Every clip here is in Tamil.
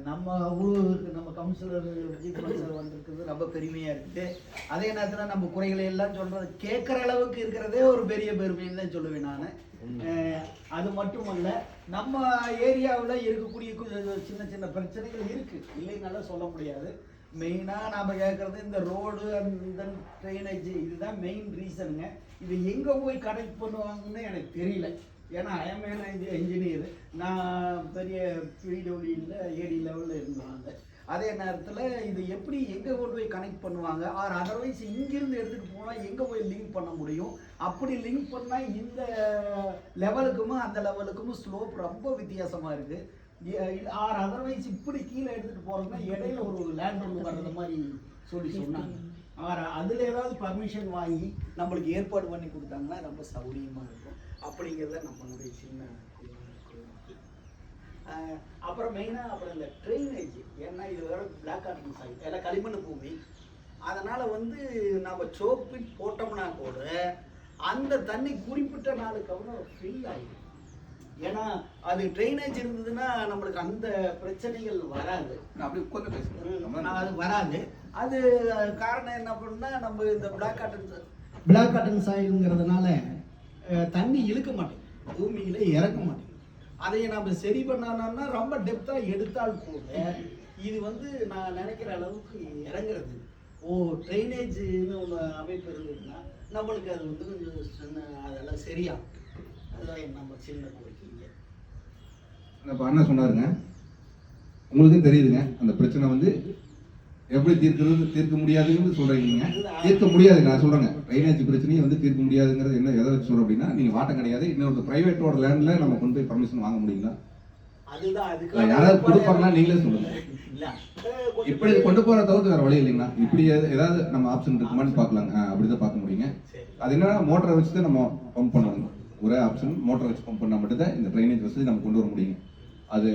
நம்ம ஊருக்கு நம்ம கவுன்சிலர் விஜய் கவுன்சிலர் வந்திருக்கிறது ரொம்ப பெருமையாக இருக்குது. அதே நேரத்தில் நம்ம குறைகளை எல்லாம் சொல்கிறது கேட்குற அளவுக்கு இருக்கிறதே ஒரு பெரிய பெருமைன்னு தான் சொல்லுவேன் நான். அது மட்டுமல்ல, நம்ம ஏரியாவில் இருக்கக்கூடிய சின்ன சின்ன பிரச்சனைகள் இருக்குது, இல்லைன்னாலும் சொல்ல முடியாது. மெயினாக நாம் கேட்குறது இந்த ரோடு அந்த ட்ரைனேஜ், இதுதான் மெயின் ரீசனுங்க. இது எங்கே போய் கனெக்ட் பண்ணுவாங்கன்னு எனக்கு தெரியல. ஏன்னா ஐஎம்ஏ இன்ஜினியர், நான் பெரிய பிடபிள்யூல ஏடி லெவலில் இருந்தாங்க. அதே நேரத்தில் இது எப்படி எங்கே கொண்டு போய் கனெக்ட் பண்ணுவாங்க, ஆர் அதர்வைஸ் இங்கிருந்து எடுத்துகிட்டு போனால் எங்கே போய் லிங்க் பண்ண முடியும், அப்படி லிங்க் பண்ணால் இந்த லெவலுக்கும் அந்த லெவலுக்கும் ஸ்லோப் ரொம்ப வித்தியாசமாக இருக்குது. ஆர் அதர்வைஸ் இப்படி கீழே எடுத்துகிட்டு போகிறதுனா இடையில ஒரு லேண்ட் ஒன்று வர்றது மாதிரி சொன்னாங்க. ஆர் அதில் ஏதாவது பர்மிஷன் வாங்கி நம்மளுக்கு ஏற்பாடு பண்ணி கொடுத்தாங்கன்னா ரொம்ப சௌகரியமாக இருக்கும். அப்படிங்கிறத நம்மளுடைய சின்ன. அப்புறம் மெயினாக அப்புறம் இந்த ட்ரைனேஜ், ஏன்னா இது வேறு பிளாக் கார்டன் சைட், எல்லாம் களிமண் பூமி. அதனால் நம்ம சோப்பிட் போட்டோம்னா கூட அந்த தண்ணி குறிப்பிட்ட நாளுக்கு அப்புறம் ஃபில் ஆகிடும். ஏன்னா அது ட்ரைனேஜ் இருந்ததுன்னா நம்மளுக்கு அந்த பிரச்சனைகள் வராது. அப்படி உட்காந்து பேசுகிறேன், அது வராது. அது காரணம் என்ன பண்ணுன்னா, நம்ம இந்த பிளாக் காட்டன் சாயிலுங்கிறதுனால தண்ணி இழுக்க மாட்டேங்குது, பூமியில இறக்க மாட்டேங்குது. அதையை நம்ம சரி பண்ணோம்னா ரொம்ப டெப்த்தாக எடுத்தால் கூட இது நான் நினைக்கிற அளவுக்கு இறங்குறது. ட்ரைனேஜ்னு ஒன்று அமைப்பு இருந்ததுன்னா நம்மளுக்கு அது கொஞ்சம் அதெல்லாம் சரியாகும். அதுதான் நம்ம சின்ன கோரிக்கைங்க. இப்போ அண்ணா சொன்னாருங்க, உங்களுக்கும் தெரியுதுங்க அந்த பிரச்சனை எப்படி தீர்க்க முடியாதுன்னு சொல்றீங்க. தீர்க்க முடியாதுங்க, நான் சொல்றேங்க. ட்ரைனேஜ் பிரச்சனையை தீர்க்க முடியாதுங்கிறது என்ன எதை வச்சு சொல்றோம் அப்படின்னா, நீங்க வாட்டம் கிடையாது, இன்னொரு பிரைவேட்டோட லேண்ட்ல நம்ம கொண்டு போய் பர்மிஷன் வாங்க முடியுங்களா? யாராவது கொடுப்பாங்களா? நீங்களே சொல்லுங்க. இப்படி கொண்டு போற தவிர்த்து வேற வழி இல்லைங்களா? இப்படி ஏதாவது நம்ம ஆப்ஷன் இருக்குமான்னு பார்க்கலாங்க. அப்படிதான் பார்க்க முடியுங்க. அது என்னன்னா, மோட்டரை வச்சு தான் நம்ம பம்ப் பண்ணுவாங்க. ஒரே ஆப்ஷன், மோட்டரை வச்சு பம்ப் பண்ணால் மட்டும்தான் இந்த ட்ரைனேஜ் வசதி நம்ம கொண்டு வர முடியுங்க. அது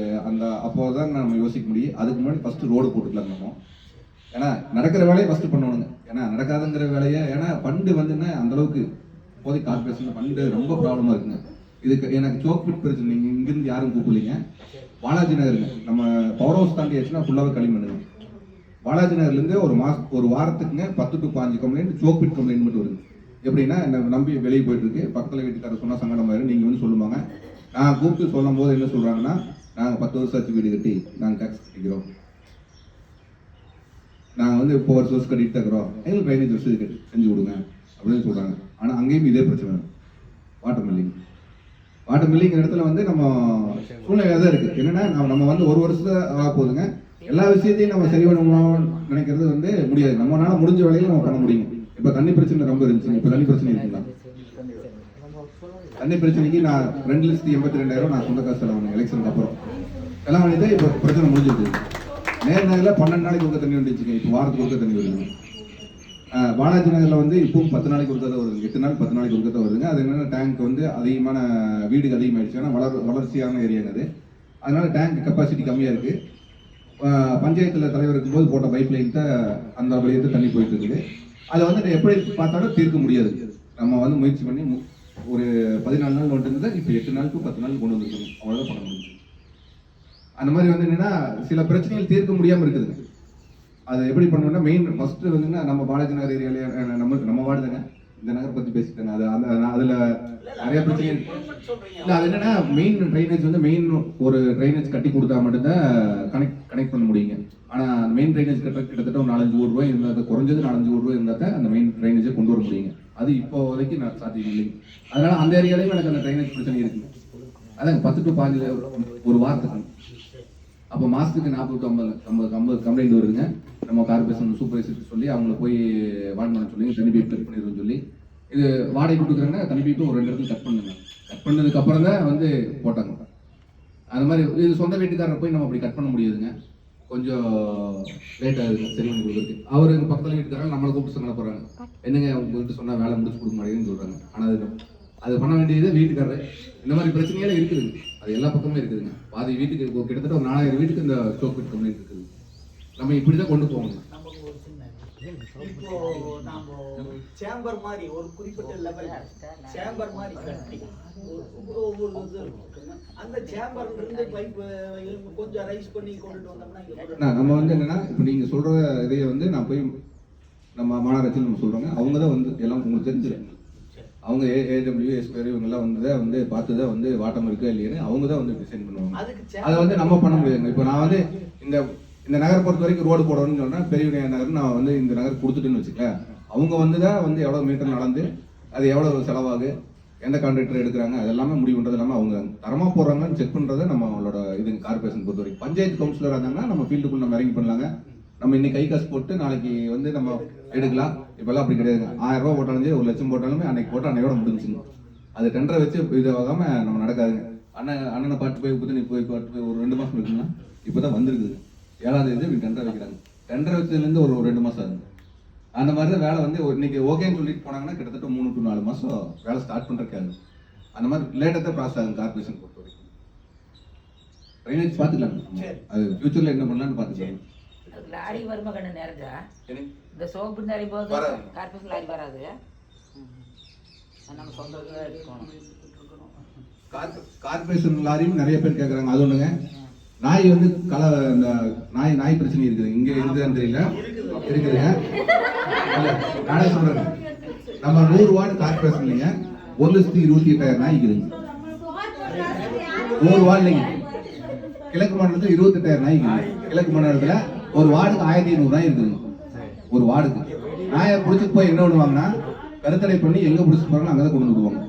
அப்போதான் நம்ம யோசிக்க முடியும். அதுக்கு முன்னாடி ஃபர்ஸ்ட் ரோடு போட்டுக்கலாம் நம்ம. ஏன்னா நடக்கிற வேலையை ஃபர்ஸ்ட் பண்ணணுங்க. ஏன்னா நடக்காதுங்கிற வேலையை, ஏன்னா ஃபண்டு அந்த அளவுக்கு இப்போதைக்கு கார்பரேஷன் ஃபண்டு ரொம்ப ப்ராப்ளமாக இருக்குங்க. இதுக்கு எனக்கு சோக்பிட் பிரச்சனை, நீங்கள் இங்கிருந்து யாரும் கூப்பிடலீங்க. பாலாஜி நகருங்க, நம்ம பவர் ஹவுஸ் தாண்டி ஆச்சுன்னா ஃபுல்லாகவே களிமண்ணுங்க. பாலாஜி நகர்லேருந்து ஒரு வாரத்துக்குங்க 10 to 15 கம்ப்ளைண்ட் சோக்பிட் கம்ப்ளைண்ட் மட்டும் வருது. எப்படின்னா, என்னை நம்பி வெளியே போயிட்டு இருக்கு, பக்கத்தில் வீட்டுக்காரர் சொன்னால் சங்கடமாயிரு. நீங்கள் சொல்லுவாங்க, நான் கூப்பிட்டு சொல்லும் போது என்ன சொல்கிறாங்கன்னா, நாங்கள் 10 வருஷம் ஆச்சு வீடு கட்டி, நாங்கள் டேக்ஸ் கட்டிக்கிறோம், நாங்கள் இப்போ வருஷம் கட்டிட்டு இருக்கிறோம், எங்களுக்கு ட்ரைனேஜ் வசதி செஞ்சு கொடுங்க அப்படின்னு சொல்கிறாங்க. ஆனால் அங்கேயும் இதே பிரச்சனை, வாட்டர் மில்லிங்கிற இடத்துல நம்ம சூழ்நிலை தான் இருக்குது. என்னென்னா, நம்ம 1 வருஷத்தை ஆக போகுதுங்க. எல்லா விஷயத்தையும் நம்ம சரி பண்ணணும்னு நினைக்கிறது முடியாது. நம்மளால முடிஞ்ச வேலையை நம்ம பண்ண முடியும். இப்போ தண்ணி பிரச்சனை ரொம்ப இருந்துச்சு, இப்போ தண்ணி பிரச்சனை இருக்குங்களா? தண்ணி பிரச்சனைக்கு நான் 2,82,000 நான் சொந்த காசு செலவு எலெக்ஷனுக்கு அப்புறம் எல்லாம் பண்ணிட்டு இப்போ பிரச்சனை முடிஞ்சிருக்கு. நேரில் 12 நாளைக்கு ஒருக்க தண்ணி வந்துச்சுங்க. இப்போ வாரத்துக்கு ஒருக்க தண்ணி வருதுங்க. பாலாஜி நகரில் இப்பவும் 10 நாளைக்கு ஒருக்க தான் வருதுங்க. 8 நாள் 10 நாளைக்கு ஒருக்க தான் வருதுங்க. அது என்னென்னா, டேங்க் அதிகமான வீடுக்கு அதிகமாகிடுச்சு. ஏன்னா வளர்ச்சியான ஏரியாங்க அது. அதனால டேங்க் கெப்பாசிட்டி கம்மியாக இருக்குது. பஞ்சாயத்தில் தலைவர் இருக்கும்போது போட்ட பைப் லைன் தான் அந்த வழியத்தை தண்ணி போயிட்டு இருக்குது. அதை எப்படி பார்த்தாலும் தீர்க்க முடியாது. நம்ம முயற்சி பண்ணி ஒரு 14 நாள் வந்துட்டு இப்போ 8 நாள் to 10 நாள் கொண்டு வந்துருக்கணும். அவ்வளோதான் பண்ண முடியும். அந்த மாதிரி என்னன்னா, சில பிரச்சனைகள் தீர்க்க முடியாமல் இருக்குதுங்க. அது எப்படி பண்ணணும்னா, மெயின் ஃபர்ஸ்ட் நம்ம பாலாஜி நகர் ஏரியாலே நம்ம வார்டு தாங்க. இந்த நகரை பற்றி பேசிட்டாங்க. அதில் நிறைய பிரச்சனை இல்லை. அது என்னன்னா, மெயின் ட்ரைனேஜ் மெயின் ஒரு ட்ரைனேஜ் கட்டி கொடுத்தா மட்டும்தான் கனெக்ட் பண்ண முடியுங்க. ஆனால் அந்த மெயின் ட்ரைனேஜ் கிட்டத்தட்ட ஒரு 4-5 கோடி ரூபாய் இருந்தால், குறைஞ்சது 4-5 கோடி ரூபாய் இருந்தால் தான் அந்த மெயின் ட்ரைனேஜை கொண்டு வர முடியுங்க. அது இப்போதைக்கு சாத்தியம் இல்லைங்க. அதனால அந்த ஏரியாலையும் எனக்கு அந்த ட்ரைனேஜ் பிரச்சனை இருக்குங்க. அதாங்க 10 to 15 ஒரு வாரத்துக்கு. அப்போ மாதத்துக்கு 40 to 50 கம்ப்ளைண்ட் வருதுங்க. நம்ம கார்பரேஷன் சூப்பர்வைசர் சொல்லி அவங்கள போய் வார்டு பண்ண சொல்லி தண்ணி பைப் கட் பண்ணிடுன்னு சொல்லி, இது வாடகை கொடுக்குறாங்க. தண்ணி பைப்பு ஒரு 2 இடத்துல கட் பண்ணுங்க. கட் பண்ணதுக்கு அப்புறம் தான் போட்டாங்க. அந்த மாதிரி இது சொந்த வீட்டுக்காரரை போய் நம்ம அப்படி கட் பண்ண முடியாதுங்க. கொஞ்சம் லேட் ஆகுதுங்க சரி பண்ணி கொடுக்குறதுக்கு. அவர் எங்கள் பக்கத்தில் வீட்டுக்காரங்க நம்மளை கூப்பிட்டு சங்கட போகிறாங்க, என்னங்க உங்கள்கிட்ட சொன்னால் வேலை முடிச்சு கொடுக்க மாட்டேங்குன்னு சொல்கிறாங்க. ஆனால் அது பண்ண வேண்டியது வீட்டுக்காரர். இந்த மாதிரி பிரச்சனையெல்லாம் இருக்குதுங்க. அது எல்லா பக்கமே இருக்குதுங்க. பாதி வீட்டுக்கு கிட்டத்தட்ட ஒரு 4000 வீட்டுக்கு இந்த சோக்பிட் கம்ப்ளைண்ட் இருக்குது. நம்ம இப்படி தான் கொண்டு போகணும். இப்போ நாம சேம்பர் மாதிரி ஒரு குறிப்பிட்ட லெவல் சேம்பர் மாதிரி கட்டி ஒவ்வொரு இது இருக்குங்க. அந்த சேம்பர்ல இருந்து பைப் கொஞ்சம் ரைஸ் பண்ணி கொண்டுட்டு வந்தோம்னா நம்ம வந்து என்னன்னா இப்போ நீங்க சொல்ற இதைய வந்து நான் போய் நம்ம மாநகராட்சி நம்ம சொல்றோங்க, அவங்க தான் வந்து எல்லாம் உங்களுக்கு தெரிஞ்சிருக்கு. அவங்க ஏடபிள்யூ எஸ்பிஆர் இவங்கெல்லாம் வந்து பார்த்து தான் வந்து வாட்டம் இருக்கா இல்லையான்னு அவங்க தான் வந்து டிசைன் பண்ணுவாங்க. அதை வந்து நம்ம பண்ண முடியாதுங்க. இப்போ நான் வந்து இந்த நகரை பொறுத்த வரைக்கும் ரோடு போடணும்னு சொன்னா பெரிய நகர் நான் வந்து இந்த நகர் கொடுத்துட்டுன்னு வச்சுக்கல, அவங்க வந்து தான் வந்து எவ்வளோ மீட்டர் நடந்து அது எவ்வளோ செலவாகு எந்த கான்ட்ராக்டர் எடுக்கிறாங்க அதெல்லாமே முடிவு பண்ணுறது எல்லாமே அவங்க தரமாக போடுறாங்கன்னு செக் பண்ணுறதை நம்ம அவங்களோட இது கார்பரேஷன் பொறுத்த வரைக்கும். பஞ்சாயத்து கவுன்சிலராக இருந்தாங்கன்னா நம்ம ஃபீல்டுக்குள்ள நம்ம இறங்கி பண்ணலாங்க. நம்ம இன்னைக்கு கை காசு போட்டு நாளைக்கு வந்து நம்ம எடுக்கலாம். இப்போல்லாம் அப்படி கிடையாதுங்க. 1000 ரூபா போட்டாலும் 1 லட்சம் போட்டாலுமே அன்னைக்கு போட்டு அன்னையோட முடிஞ்சுங்க. அது டெண்டரை வச்சு இது ஆகாம நம்ம நடக்காதுங்க. அண்ணனை பாட்டு போய் நீ போய் பாட்டு ஒரு 2 மாதம் இருக்குன்னா இப்போ தான் வந்துருக்குது 7ஆம் தேதி இப்படி டெண்டரை வைக்கிறாங்க. டெண்டரை வச்சதுலேருந்து ஒரு 2 மாதம் ஆகுது. அந்த மாதிரி தான் வேலை வந்து இன்னைக்கு ஓகேன்னு சொல்லிட்டு போனாங்கன்னா கிட்டத்தட்ட 3 to 4 மாதம் வேலை ஸ்டார்ட் பண்ணுறக்காது. அந்த மாதிரி லேட்டாக தான் ப்ராசஸ் ஆகும் கார்பரேஷன் பொறுத்த வரைக்கும். ட்ரைனேஜ் பார்த்துக்கலாம், அது ஃபியூச்சரில் என்ன பண்ணலான்னு பார்த்துக்கலாம். லாரி வருமா கண்ணு நேரங்க இந்த சோப்பு நிறைய போது கார்பரேஷன் லாரி வராது. நம்ம சொந்த எடுக்கணும். கார்பரேஷன் லாரியும் நிறைய பேர் கேட்குறாங்க. அது ஒன்றுங்க, நாய் வந்து இந்த நாய் பிரச்சனை இருக்குது. இங்கே இருக்குதுன்னு தெரியல, இருக்குதுங்க. நானே சொல்றேன், நம்ம 100 வார்டு கார்பரேஷன் இல்லைங்க, 1,28,000 நாய் இருக்குதுங்க. 100 வார்டு இல்லைங்க, கிழக்கு மாநிலத்தில் 28,000 நாய் இருக்குது. கிழக்கு மாநிலத்தில் ஒரு வார்டுக்கு 1,500 நாய் இருக்குதுங்க. ஒரு வார்டுக்கு நாயை பிடிச்சிட்டு போய் என்ன பண்ணுவாங்கன்னா கருத்தடை பண்ணி எங்க பிடிச்சிட்டு போறாங்களோ அங்கதான் கொண்டு விடுவாங்க.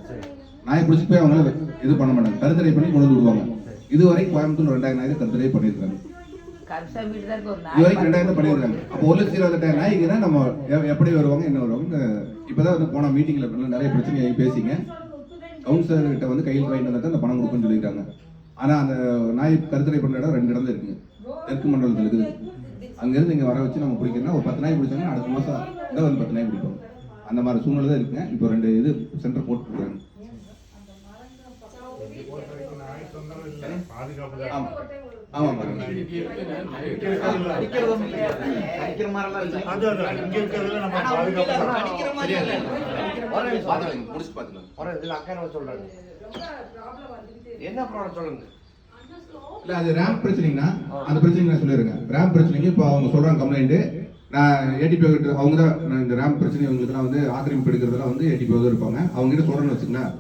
நாயை பிடிச்சிட்டு போய் அவங்க இது பண்ண மாட்டாங்க, கருத்தடை பண்ணி கொண்டு விடுவாங்க. இதுவரைக்கும் கோயம்புத்தூர் 2000 நாய் தான் கருத்தடை பண்ணியிருக்காங்க. இதுவரைக்கும் 2000 பண்ணியிருக்காங்க. அப்போ 1,28,000 நாய்க்குன்னா நம்ம எப்படி வருவாங்க என்ன வருவாங்க. இப்பதான் வந்து போன மீட்டிங்ல நிறைய பிரச்சனை பேசிங்க கவுன்சிலர் கிட்ட வந்து கையில் வாங்கிட்டு வந்தா அந்த பணம் கொடுக்குன்னு சொல்லியிருக்காங்க. ஆனா அந்த நாய் கருத்தடை பண்ண இடம் 2 இடம் தான் இருக்குங்க. தெற்கு மண்டலத்தில் இருக்குது. அங்கிருந்து இங்க வர வச்சு நம்ம பிடிக்கணும்னா ஒரு 10 நாய் பிடிச்சாங்கன்னா அடுத்த மாசம் இதை வந்து 10 நாய் பிடிப்போம். அந்த மாதிரி சூழ்நிலை தான் இருக்குங்க. இப்போ 2 இது சென்டர் போட்டுருக்காங்க. என்ன ப்ராப்ளம் சொல்லுங்க. இல்ல அது ரேம்ப் பிரச்சனைனா அந்த பிரச்சனை நான் சொல்லிடுறேன். ரேம்ப் பிரச்சனைக்கு இப்போ அவங்க சொல்றாங்க கம்ப்ளைண்ட். நான் ஏடிபி கிட்ட அவங்க தான் இந்த ரேம்ப் பிரச்சனை இவங்களுக்குலாம் வந்து ஆக்கிரமிப்பு எடுக்கிறதுலாம் வந்து ஏடிபி தான் இருப்பாங்க. அவங்க கிட்ட சொல்றேன்னு வச்சுக்கோங்களேன்,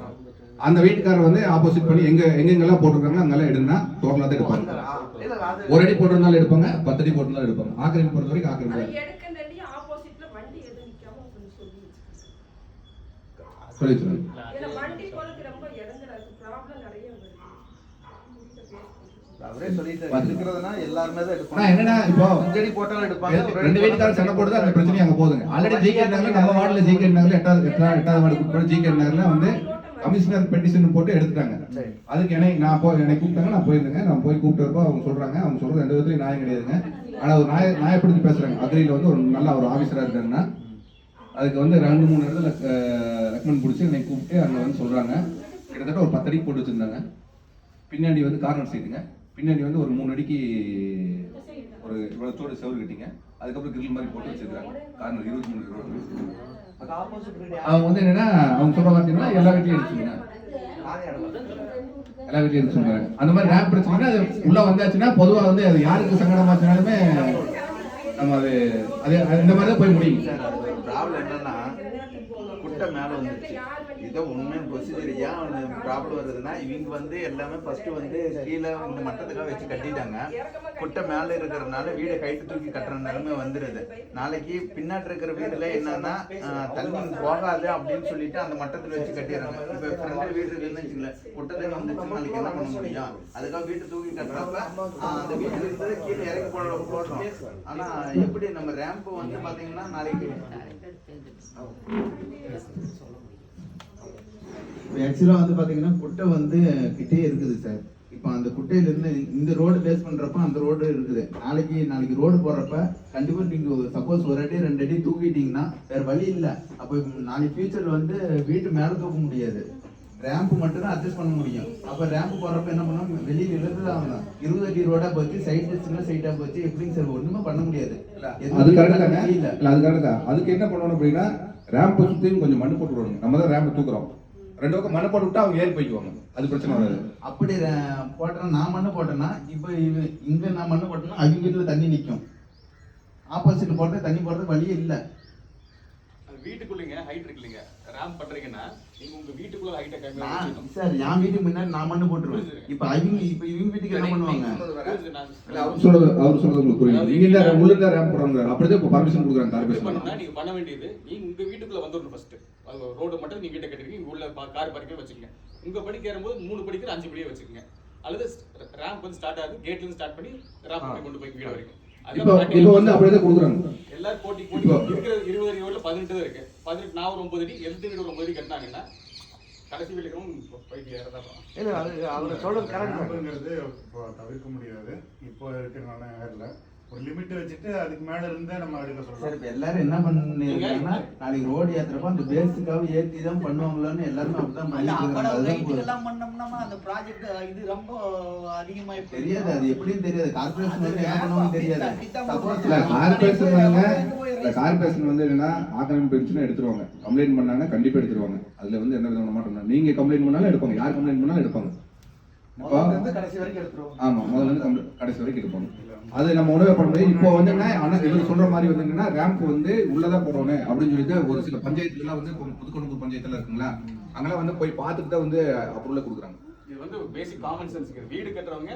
அந்த வீட்டுக்காரர் வந்து ஆப்போசிட் பண்ணி எங்கெங்கெல்லாம் போட்டிருக்காங்க அங்கெல்லாம் எடுனா டோட்டலாக தான் எடுப்பாங்க. 1 அடி போட்டிருந்தாலும் எடுப்பாங்க, 10 அடி போட்டிருந்தாலும் எடுப்பாங்க. ஆக்கிரமிப்பு பொறுத்த வரைக்கும் ஆக்கிரமிப்பு சொல்லிடுறேன். என்னன்னா இப்போ 2 வீட்டுக்காரர் சண்டை போடுது, அந்த பிரச்சனை அங்க போகுதுங்க. ஆல்ரெடி ஜிகே நகர்ல நம்ம வார்டுல ஜிகே நகர்ல 8வது வார்டு ஜிகே நகர்ல வந்து கமிஷனர் பெட்டிஷன் போட்டு எடுத்துட்டாங்க. அதுக்கு என்னை கூப்பிட்டாங்க, நான் போயிருந்தேங்க. நான் போய் கூப்பிட்டப்போ அவங்க சொல்றாங்க, அவங்க சொல்றது 2 விதத்துலயும் நியாயம் கிடையாதுங்க. ஆனா ஒரு நியாயப்படுத்தி பேசுறாங்க. அக்ரியில வந்து ஒரு நல்ல ஒரு ஆபீசரா இருக்காங்கன்னா அதுக்கு வந்து 2-3 இடத்துல ரெக்கமெண்ட் பிடிச்சி என்னை கூப்பிட்டு அங்க வந்து சொல்றாங்க. கிட்டத்தட்ட ஒரு 10 அடிக்கு போட்டு வச்சிருந்தாங்க. பின்னாடி வந்து கார்னர் சைட்டுங்க. பின்னாடி வந்து ஒரு 3 அடிக்கு ஒரு இவ்வளோத்தோடு செவரு கட்டிங்க. அதுக்கப்புறம் கிரில் மாதிரி போட்டு வச்சிருக்காங்க. கார்னர் 23 அவங்க வந்து என்னன்னா அவங்க சொல்ற பார்த்தீங்கன்னா எல்லா வீட்லையும் எடுத்துங்க, எல்லா வீட்லையும் எடுத்து சொல்றாங்க. அந்த மாதிரி ரேம்ப் பிரச்சனைனா அது உள்ள வந்தாச்சுன்னா பொதுவாக வந்து அது யாருக்கு சங்கடமாச்சுனாலுமே நம்ம அது இந்த மாதிரி தான் போய் முடியும். ப்ராப்ளம் என்னன்னா குட்டை மேலே வந்துருச்சு. இதை உண்மையான ப்ரொசீஜர் ஏன் ப்ராப்ளம் வருதுன்னா இவங்க வந்து எல்லாமே ஃபர்ஸ்ட் வந்து கீழே இந்த மட்டத்துக்காக வச்சு கட்டிட்டாங்க. குட்டை மேலே இருக்கிறதுனால வீடை கைட்டு தூக்கி கட்டுற நிலைமை வந்துடுது. நாளைக்கு பின்னாடி இருக்கிற வீடுல என்னன்னா தண்ணி போகாது அப்படின்னு சொல்லிட்டு அந்த மட்டத்தில் வச்சு கட்டிடுறாங்க. இப்போ ஃப்ரெண்டு வீடு இருக்குன்னு வச்சுக்கல, குட்டை வந்துச்சு நாளைக்கு என்ன பண்ண முடியும்? அதுக்காக வீட்டை தூக்கி கட்டுறப்ப அந்த வீட்டுல இருந்து கீழே இறக்கி போடுறோம். ஆனா எப்படி நம்ம ரேம்ப் வந்து பாத்தீங்கன்னா நாளைக்கு ஆக்சுவலாக வந்து பார்த்தீங்கன்னா குட்டை வந்து கிட்டே இருக்குது சார். இப்போ அந்த குட்டையிலேருந்து இந்த ரோடு பேஸ் பண்ணுறப்ப அந்த ரோடு இருக்குது. நாளைக்கு ரோடு போடுறப்ப கண்டிப்பாக நீங்கள் சப்போஸ் 1 அடி 2 அடி தூக்கிட்டீங்கன்னா வேறு வழி இல்லை. அப்போ நாளைக்கு ஃபியூச்சரில் வந்து வீட்டு மேலே தூக்க முடியாது. ரேம்ப் மட்டும் தான் அட்ஜஸ்ட் பண்ண முடியும். அப்ப ரேம்ப் போறப்ப என்ன பண்ணணும், வெளியில இருந்து தான் ஆகணும். 20 அடி ரோடா போச்சு, சைட் சின்ன சைட்டா போச்சு, எப்படிங்க சார் ஒண்ணுமே பண்ண முடியாது. அது கரெக்ட் தானே? இல்ல அது கரெக்ட் தான். அதுக்கு என்ன பண்ணணும் அப்படின்னா ரேம்ப் சுத்தியும் கொஞ்சம் மண்ணு போட்டு விடணும். நம்ம தான் ரேம்ப் தூக்குறோம், 2 பக்கம் மண்ணு போட்டு விட்டா அவங்க ஏறி போய்க்குவாங்க, அது பிரச்சனை வராது. அப்படி போட்டேன்னா நான் மண்ணு போட்டேன்னா இப்ப இங்க நான் மண்ணு போட்டேன்னா அவங்க வீட்டுல தண்ணி நிக்கும். ஆப்போசிட் போடுறது தண்ணி போடுறது வழியே இல்ல. வீட்டுக்குள்ளீங்க ஹைட் இருக்குல்லைங்க, ரேம்ப் பண்றீங்கன்னா நீங்க உங்க வீட்டுக்குள்ள ஹைட்டை கம்மி நான் பண்ணிக்கணும். சார் என் வீட்டுக்கு முன்னாடி நான் மண்ணு போட்டுருவேன். இப்ப இவங்க வீட்டுக்கு என்ன பண்ணுவாங்க? அவர் சொல்றது உங்களுக்கு புரியும். நீங்க இந்த உள்ள இருந்தா ரேம்ப் போடுறாங்க, அப்படியே இப்போ பர்மிஷன் கொடுக்குறாங்க கார்பரேஷன். பண்ணா நீங்க பண்ண வேண்டியது, நீங்க உங்க வீட்டுக்குள்ள வந்துடணும் ஃபர்ஸ்ட். ரோடு மட்டும் நீங்க வீட்டை கட்டிருக்கீங்க, இங்க உள்ள கார் பார்க்கிங் வச்சுக்கங்க. உங்க படிக்கு ஏறும்போது 3 படிக்கிற 5 படியே வச்சுக்கங்க. அல்லது ரேம்ப் வந்து ஸ்டார்ட் ஆகுது, கேட்ல இருந்து ஸ்டார்ட் பண்ணி ரேம்ப் கொண்டு போய் வீடு வரைக்கும். இப்போ வந்து அப்படியே தான் கொடுக்குறாங்க. எல்லாரும் போட்டி இருக்கிற 20 அடி ரோட்ல 18 தான் இருக்கு. 18 நான் ஒரு 9 அடி, எந்த வீடு ஒரு 9 அடி கட்டினாங்கன்னா கடைசி வீட்டுக்கு போயிட்டு ஏறதான். இல்ல அது அவர் சொல்றது கரெக்ட். ரேம்புங்கிறது இப்போ தவிர்க்க முடியாது. இப்போ இருக்கிற நேரில் ஒரு லிமிட் வச்சுட்டு அதுக்கு மேல இருந்தா நம்ம அடிக்க சார் சொல்லலாம். இப்ப எல்லாரும் என்ன பண்ணிருக்காங்கன்னா நாளைக்கு ரோடு ஏத்துறப்ப அந்த பேஸுக்காக ஏத்தி தான் பண்ணுவாங்களான்னு எல்லாருமே அப்படிதான் இதெல்லாம் பண்ணோம்னா அந்த ப்ராஜெக்ட் இது ரொம்ப அதிகமா தெரியாது. அது எப்படின்னு தெரியாது. கார்பரேஷன் வந்து என்ன பண்ணுவாங்க தெரியாது. சப்போஸ் இல்ல கார்பரேஷன் வந்து என்னன்னா ஆக்கிரமிப்பு இருந்துச்சுன்னா எடுத்துருவாங்க. கம்ப்ளைண்ட் பண்ணாங்கன்னா கண்டிப்பா எடுத்துருவாங்க. அதுல வந்து எந்த விதமான மாற்றம் இல்லை. நீங்க கம்ப்ளைண்ட் பண்ணாலும் எடுப்பாங்க, யார் கம்ப்ளைண்ட் பண்ணாலும் எடுப்பாங்க. கடைசி வரைக்கும் எடுத்துருவோம். ஆமா, முதல்ல இருந்து கடைசி வரைக்கும் எடுப்பாங்க. அது நம்ம உணவே பண்ண முடியும். இப்போ வந்து இவர் சொல்ற மாதிரி வந்து என்னன்னா ரேம்ப் வந்து உள்ளதான் போடணும் அப்படின்னு சொல்லிட்டு ஒரு சில பஞ்சாயத்துல எல்லாம் வந்து புதுக்கோட்டை பஞ்சாயத்துல இருக்குங்களா, அங்கெல்லாம் வந்து போய் பார்த்துட்டு தான் வந்து அப்ரூவல் கொடுக்குறாங்க. இது வந்து பேசிக் காமன் சென்ஸ். வீடு கட்டுறவங்க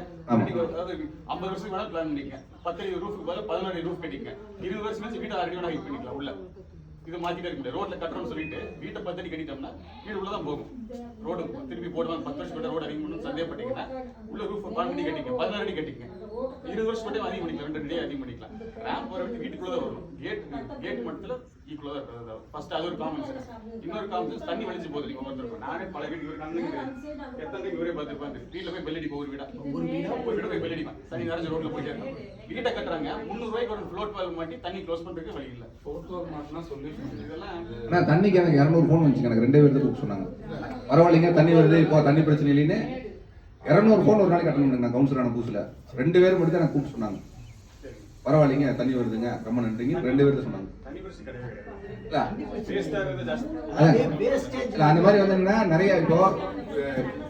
அதாவது 50 வருஷத்துக்கு வேணா பிளான் பண்ணிக்க, 10 அடி ரூஃபுக்கு பதிலா 14 அடி ரூஃப் கட்டிங்க. 20 வருஷம் கழிச்சு வீட்டை 6 அடி வேணா ஹைட் பண்ணிக்கலாம் உள்ள. இது மாத்திட்டே இருக்க முடியாது. ரோட்ல கட்டுறோம்னு சொல்லிட்டு வீட்டை 10 அடி கட்டிட்டோம்னா வீடு உள்ளதான் போகும். ரோடு திருப்பி போடுவாங்க. 10 வருஷம் ரோடு அதிகம் பண்ணணும் சந்தேகப்பட்டீங்கன்னா உள்ள ரூஃப் 12 அடி கட்டிங்க, 14 அடி கட்டிங்க. 20 வருஷம் மட்டும் அதிகம் பண்ணிக்கலாம், 2 அடி அதிகம் பண்ணிக்கலாம். ரேம்ப் போற வீட்டுக்குள்ள தான் வரணும். கேட் மட்டும் ஈக்குவலா தான் இருக்கிறது. ஃபர்ஸ்ட் அது ஒரு காமன் சென்ஸ். இன்னொரு காமன் சென்ஸ், தண்ணி வலிச்சு போகுது. நீங்க ஒருத்தர் நானே பல வீடு இவர் கண்ணு எத்தனை இவரே பார்த்துருப்பாங்க. வீட்டுல போய் பெல்லடி போய் ஒரு வீடா போய் பெல்லடிப்பான். தண்ணி நிறைஞ்ச ரோட்ல போயிட்டே இருக்கும். வீட்டை கட்டுறாங்க, 300 ரூபாய்க்கு ஒரு ஃப்ளோட் வால் மாட்டி தண்ணி க்ளோஸ் பண்றதுக்கு வழி இல்ல. ஃப்ளோட் வால் மாட்டினா சொல்யூஷன் இதெல்லாம். தண்ணிக்கு எனக்கு 200 ஃபோன் வந்துச்சு. எனக்கு 2 பேர் கூப்பிட்டு சொன்னாங்க, பரவாயில்லைங்க தண்ணி வருது, இப்போ தண்ணி பிரச்சனை இல்லைன்னு 200 ஃபோன் ஒரு நாளைக்கு கட்டணும். நான் கவுன்சிலரான புதுசுல 2 பேர் மட்டும் தான் எனக்கு கூப்பிட்டு சொன்னாங்க, பரவாயில்லைங்க தண்ணி வருதுங்க ரொம்ப நன்றிங்க. 2 பேர் தான் சொன்னாங்க. அந்த மாதிரி வந்து என்ன நிறைய இப்போ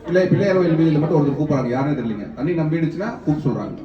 பிள்ளையார் கோயில் வீதியில் மட்டும் ஒருத்தர் கூப்பிடுறாங்க, யாருன்னு தெரியலங்க. தண்ணி நம்பிடுச்சுன்னா கூப்பிட்டு சொல்றாங்க.